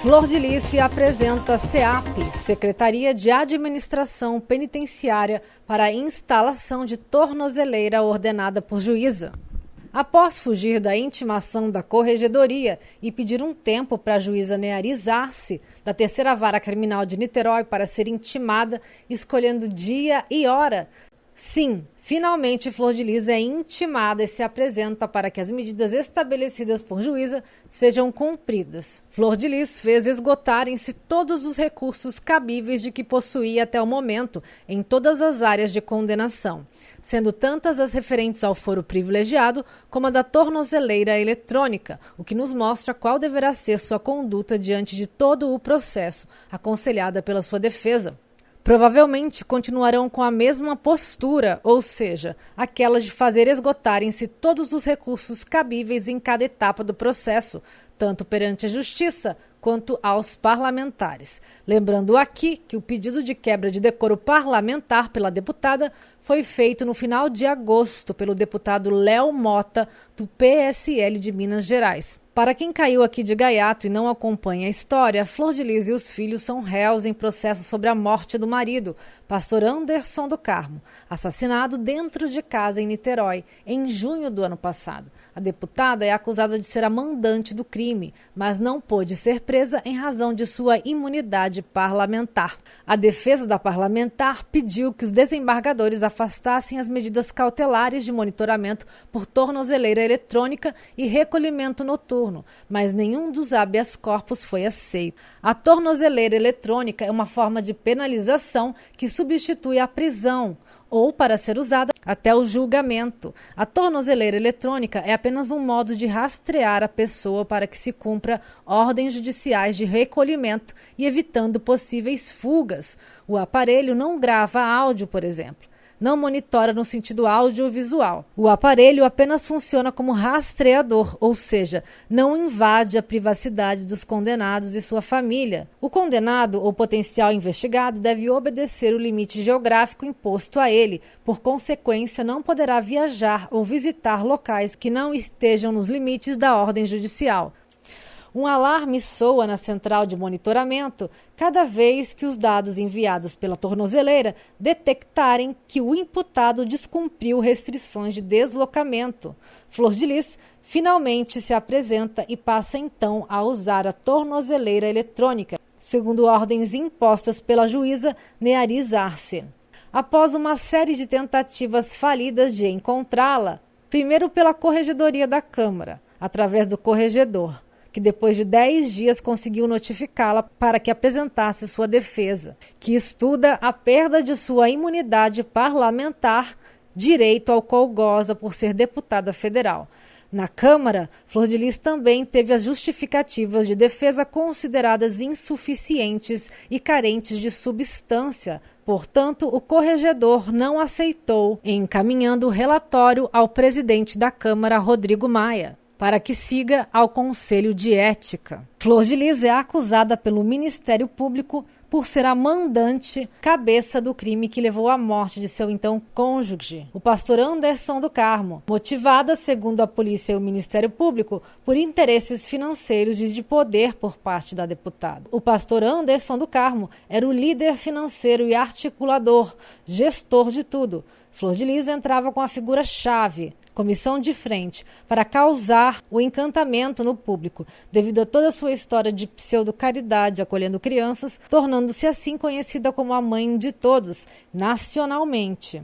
Flor de Lis se apresenta SEAP, Secretaria de Administração Penitenciária, para a instalação de tornozeleira ordenada por juíza. Após fugir da intimação da Corregedoria e pedir um tempo para a juíza Nearis Arce, da Terceira Vara Criminal de Niterói, para ser intimada, escolhendo dia e hora, sim, finalmente Flor de Lis é intimada e se apresenta para que as medidas estabelecidas por juíza sejam cumpridas. Flor de Lis fez esgotarem-se todos os recursos cabíveis de que possuía até o momento em todas as áreas de condenação, sendo tantas as referentes ao foro privilegiado como a da tornozeleira eletrônica, o que nos mostra qual deverá ser sua conduta diante de todo o processo, aconselhada pela sua defesa. Provavelmente continuarão com a mesma postura, ou seja, aquela de fazer esgotarem-se todos os recursos cabíveis em cada etapa do processo, tanto perante a Justiça quanto aos parlamentares. Lembrando aqui que o pedido de quebra de decoro parlamentar pela deputada foi feito no final de agosto pelo deputado Léo Mota, do PSL de Minas Gerais. Para quem caiu aqui de gaiato e não acompanha a história, Flor de Lis e os filhos são réus em processo sobre a morte do marido, pastor Anderson do Carmo, assassinado dentro de casa em Niterói, em junho do ano passado. A deputada é acusada de ser a mandante do crime, mas não pôde ser presa em razão de sua imunidade parlamentar. A defesa da parlamentar pediu que os desembargadores afastassem as medidas cautelares de monitoramento por tornozeleira eletrônica e recolhimento noturno, mas nenhum dos habeas corpus foi aceito. A tornozeleira eletrônica é uma forma de penalização que substitui a prisão, ou para ser usada até o julgamento. A tornozeleira eletrônica é apenas um modo de rastrear a pessoa para que se cumpra ordens judiciais de recolhimento e evitando possíveis fugas. O aparelho não grava áudio, por exemplo. Não monitora no sentido audiovisual. O aparelho apenas funciona como rastreador, ou seja, não invade a privacidade dos condenados e sua família. O condenado ou potencial investigado deve obedecer o limite geográfico imposto a ele. Por consequência, não poderá viajar ou visitar locais que não estejam nos limites da ordem judicial. Um alarme soa na central de monitoramento cada vez que os dados enviados pela tornozeleira detectarem que o imputado descumpriu restrições de deslocamento. Flor de Lis finalmente se apresenta e passa então a usar a tornozeleira eletrônica, segundo ordens impostas pela juíza Nearis Arce. Após uma série de tentativas falidas de encontrá-la, primeiro pela Corregedoria da Câmara, através do corregedor, que depois de 10 dias conseguiu notificá-la para que apresentasse sua defesa, que estuda a perda de sua imunidade parlamentar, direito ao qual goza por ser deputada federal. Na Câmara, Flor de Lis também teve as justificativas de defesa consideradas insuficientes e carentes de substância. Portanto, o corregedor não aceitou, encaminhando o relatório ao presidente da Câmara, Rodrigo Maia, para que siga ao Conselho de Ética. Flor de Lis é acusada pelo Ministério Público por ser a mandante, cabeça do crime que levou à morte de seu então cônjuge, o pastor Anderson do Carmo, motivada, segundo a polícia e o Ministério Público, por interesses financeiros e de poder por parte da deputada. O pastor Anderson do Carmo era o líder financeiro e articulador, gestor de tudo. Flor de Lis entrava com a figura-chave, comissão de frente, para causar o encantamento no público, devido a toda a sua história de pseudo-caridade acolhendo crianças, tornando-se assim conhecida como a mãe de todos, nacionalmente.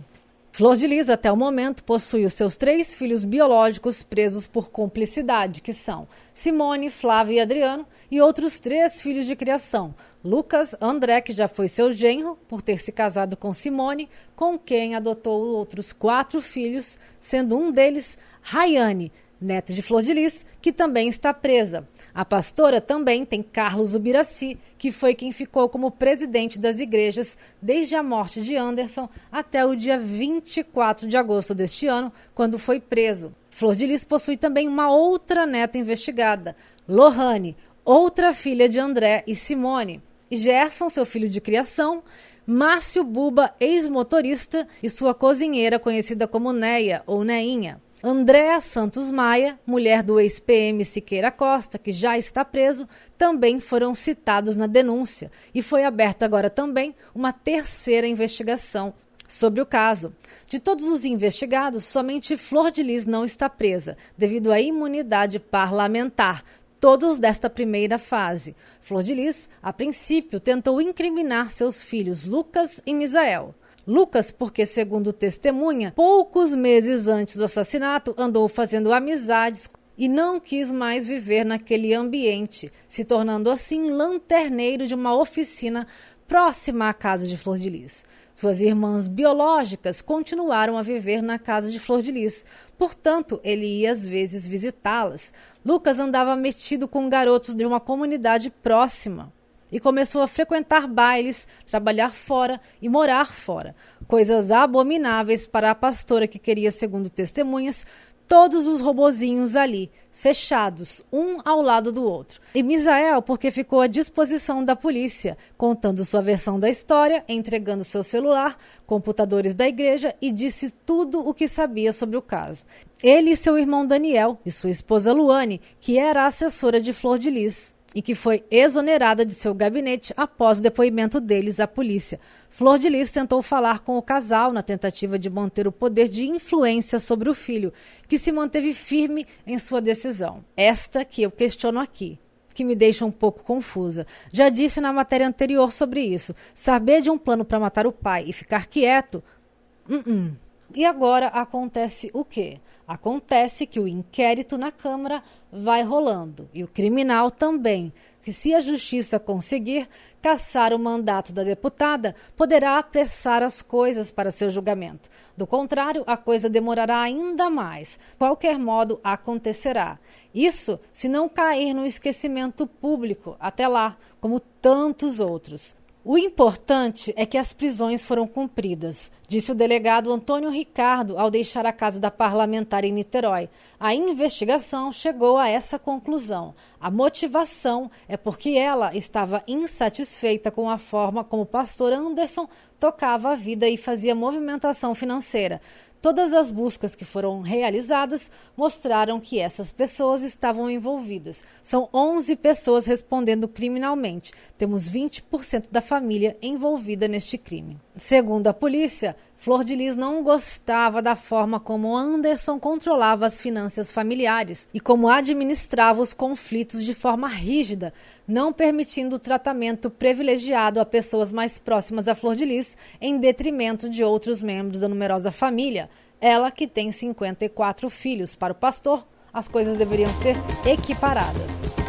Flor de Lis, até o momento, possui os seus 3 filhos biológicos presos por cumplicidade, que são Simone, Flávio e Adriano, e outros 3 filhos de criação, Lucas, André, que já foi seu genro, por ter se casado com Simone, com quem adotou outros 4 filhos, sendo um deles Rayane, neta de Flor de Lis, que também está presa. A pastora também tem Carlos Ubiraci, que foi quem ficou como presidente das igrejas desde a morte de Anderson até o dia 24 de agosto deste ano, quando foi preso. Flor de Lis possui também uma outra neta investigada, Lohane, outra filha de André e Simone, e Gerson, seu filho de criação, Márcio Buba, ex-motorista, e sua cozinheira conhecida como Neia ou Neinha. Andréa Santos Maia, mulher do ex-PM Siqueira Costa, que já está preso, também foram citados na denúncia e foi aberta agora também uma terceira investigação sobre o caso. De todos os investigados, somente Flor de Lis não está presa, devido à imunidade parlamentar, todos desta primeira fase. Flor de Lis, a princípio, tentou incriminar seus filhos Lucas e Misael. Lucas, porque, segundo testemunha, poucos meses antes do assassinato, andou fazendo amizades e não quis mais viver naquele ambiente, se tornando assim lanterneiro de uma oficina próxima à casa de Flor de Lis. Suas irmãs biológicas continuaram a viver na casa de Flor de Lis, portanto, ele ia às vezes visitá-las. Lucas andava metido com garotos de uma comunidade próxima e começou a frequentar bailes, trabalhar fora e morar fora. Coisas abomináveis para a pastora que queria, segundo testemunhas, todos os robozinhos ali, fechados, um ao lado do outro. E Misael, porque ficou à disposição da polícia, contando sua versão da história, entregando seu celular, computadores da igreja e disse tudo o que sabia sobre o caso. Ele e seu irmão Daniel e sua esposa Luane, que era a assessora de Flor de Lis e que foi exonerada de seu gabinete após o depoimento deles à polícia. Flor de Lis tentou falar com o casal na tentativa de manter o poder de influência sobre o filho, que se manteve firme em sua decisão. Esta que eu questiono aqui, que me deixa um pouco confusa. Já disse na matéria anterior sobre isso. Saber de um plano para matar o pai e ficar quieto? E agora acontece o quê? Acontece que o inquérito na Câmara vai rolando e o criminal também. Se a justiça conseguir cassar o mandato da deputada, poderá apressar as coisas para seu julgamento. Do contrário, a coisa demorará ainda mais. De qualquer modo, acontecerá. Isso se não cair no esquecimento público até lá, como tantos outros. O importante é que as prisões foram cumpridas, disse o delegado Antônio Ricardo ao deixar a casa da parlamentar em Niterói. A investigação chegou a essa conclusão. A motivação é porque ela estava insatisfeita com a forma como o pastor Anderson tocava a vida e fazia movimentação financeira. Todas as buscas que foram realizadas mostraram que essas pessoas estavam envolvidas. São 11 pessoas respondendo criminalmente. Temos 20% da família envolvida neste crime. Segundo a polícia, Flor de Lis não gostava da forma como Anderson controlava as finanças familiares e como administrava os conflitos de forma rígida, não permitindo o tratamento privilegiado a pessoas mais próximas a Flor de Lis, em detrimento de outros membros da numerosa família. Ela, que tem 54 filhos, para o pastor, as coisas deveriam ser equiparadas.